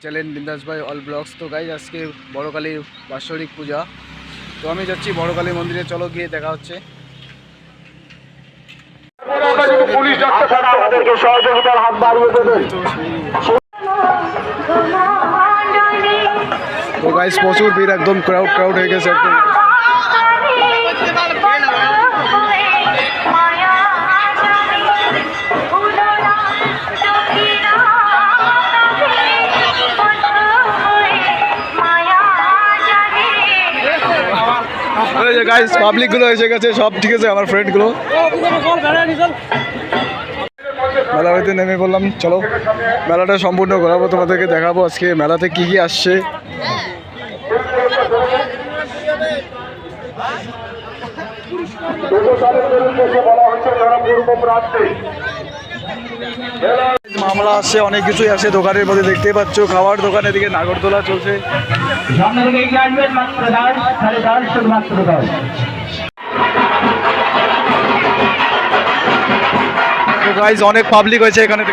Channel বিন্দাস ভাই all blogs. তো গাইজ আজকে বড়কালী বাৎসরিক পূজা, তো আমি যাচ্ছি বড়কালী মন্দিরে, চলো গিয়ে দেখা হচ্ছে। তো গাইজ প্রচুর ভিড়, একদম ক্রাউড হয়ে গেছে একদম। গাইস পাবলিক গুলো এসে গেছে সব, ঠিক আছে আমার ফ্রেন্ড গুলো। মেলা হইতে নেমে বললাম চলো মেলাটা সম্পূর্ণ ঘোরাবো, তোমাদেরকে দেখাবো আজকে মেলাতে কি কি আসছে। মামলা আসছে, অনেক কিছুই আসে দোকানের মধ্যে, দেখতেই পাচ্ছ খাওয়ার দোকান, এদিকে নাগরদোলা চলছে। গাইজ অনেক পাবলিক হয়েছে এখানে।